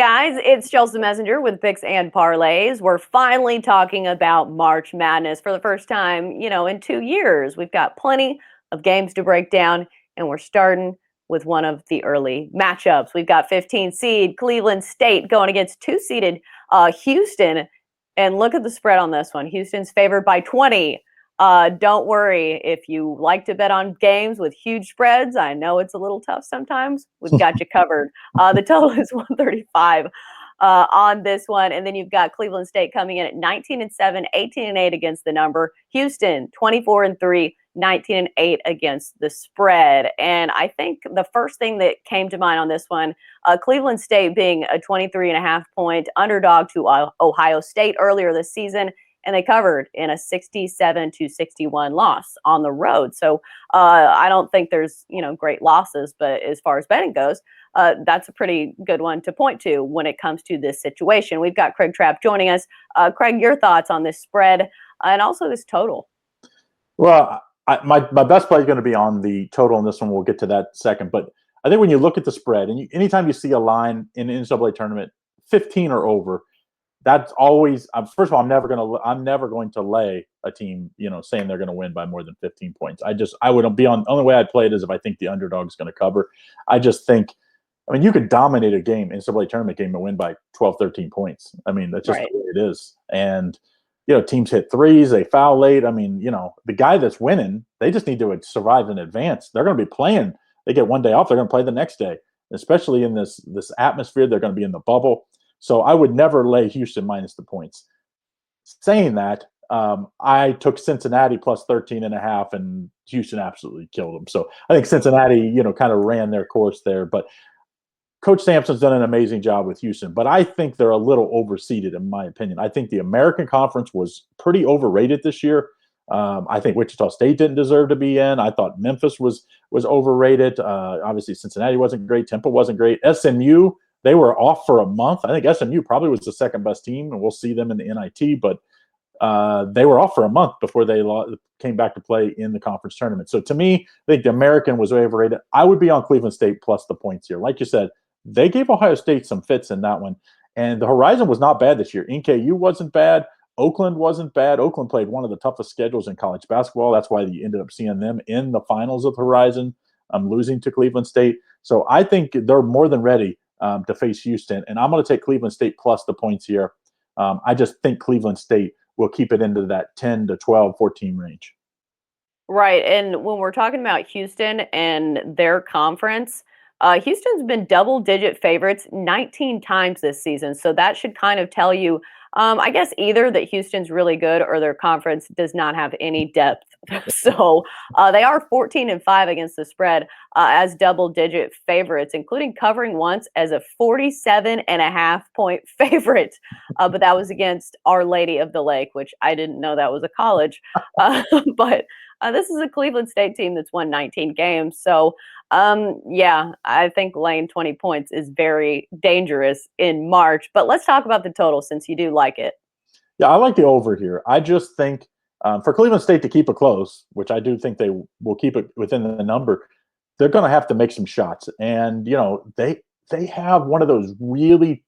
guys, it's Chelsea Messenger with Picks and Parlays. We're finally talking about March Madness for the first time, in 2 years. We've got plenty of games to break down, and we're starting with one of the early matchups. We've got 15 seed Cleveland State going against 2-seeded Houston. And look at the spread on this one. Houston's favored by 20. Don't worry if you like to bet on games with huge spreads. I know it's a little tough sometimes. We've got you covered. The total is 135 on this one. And then you've got Cleveland State coming in at 19-7, 18-8 against the number. Houston, 24-3, 19-8 against the spread. And I think the first thing that came to mind on this one, Cleveland State being a 23.5-point underdog to Ohio State earlier this season, and they covered in a 67-61 loss on the road. So I don't think there's, great losses, but as far as betting goes, that's a pretty good one to point to when it comes to this situation. We've got Craig Trapp joining us. Craig, your thoughts on this spread and also this total? Well, my best play is going to be on the total in this one. We'll get to that second. But I think when you look at the spread, and anytime you see a line in an NCAA tournament, 15 or over, that's always first of all, I'm never going to lay a team, saying they're going to win by more than 15 points. I wouldn't be on. Only way I'd play it is if I think the underdog is going to cover. I just think, you could dominate a game, NCAA tournament game, and win by 12, 13 points. That's just right. The way it is. And teams hit threes, they foul late. The guy that's winning, they just need to survive in advance. They're going to be playing. They get one day off. They're going to play the next day, especially in this atmosphere. They're going to be in the bubble. So I would never lay Houston minus the points. Saying that, I took Cincinnati plus 13.5, and Houston absolutely killed them. So I think Cincinnati, kind of ran their course there. But Coach Sampson's done an amazing job with Houston. But I think they're a little overseeded, in my opinion. I think the American Conference was pretty overrated this year. I think Wichita State didn't deserve to be in. I thought Memphis was overrated. Obviously, Cincinnati wasn't great. Temple wasn't great. SMU, they were off for a month. I think SMU probably was the second best team, and we'll see them in the NIT. But they were off for a month before they came back to play in the conference tournament. So to me, I think the American was overrated. I would be on Cleveland State plus the points here. Like you said, they gave Ohio State some fits in that one. And the horizon was not bad this year. NKU wasn't bad. Oakland wasn't bad. Oakland played one of the toughest schedules in college basketball. That's why you ended up seeing them in the finals of the Horizon, losing to Cleveland State. So I think they're more than ready to face Houston. And I'm going to take Cleveland State plus the points here. I just think Cleveland State will keep it into that 10 to 12, 14 range. Right. And when we're talking about Houston and their conference, Houston's been double-digit favorites 19 times this season. So that should kind of tell you, I guess, either that Houston's really good or their conference does not have any depth. So they are 14-5 against the spread as double-digit favorites, including covering once as a 47.5-point favorite. But that was against Our Lady of the Lake, which I didn't know that was a college. But this is a Cleveland State team that's won 19 games. So, I think laying 20 points is very dangerous in March. But let's talk about the total since you do like it. Yeah, I like the over here. I just think for Cleveland State to keep it close, which I do think they will keep it within the number, they're going to have to make some shots. And, they have one of those really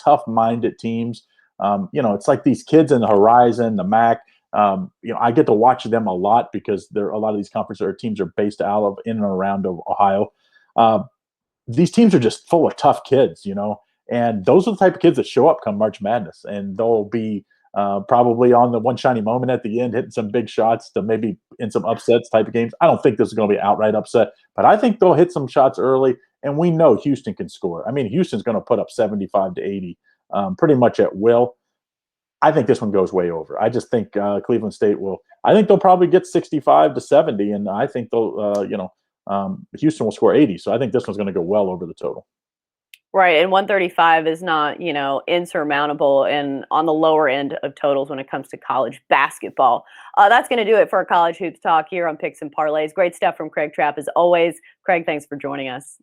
tough-minded teams. It's like these kids in the Horizon, the MAC. I get to watch them a lot because a lot of these conferences or teams are based out of in and around of Ohio. These teams are just full of tough kids, and those are the type of kids that show up come March Madness, and they'll be probably on the one shiny moment at the end, hitting some big shots to maybe in some upsets type of games. I don't think this is going to be an outright upset, but I think they'll hit some shots early, and we know Houston can score. Houston's going to put up 75 to 80 pretty much at will. I think this one goes way over. I just think Cleveland State will. I think they'll probably get 65 to 70, and I think they'll. Houston will score 80. So I think this one's going to go well over the total. Right, and 135 is not, insurmountable and on the lower end of totals when it comes to college basketball. That's going to do it for our college hoops talk here on Picks and Parlays. Great stuff from Craig Trapp as always. Craig, thanks for joining us.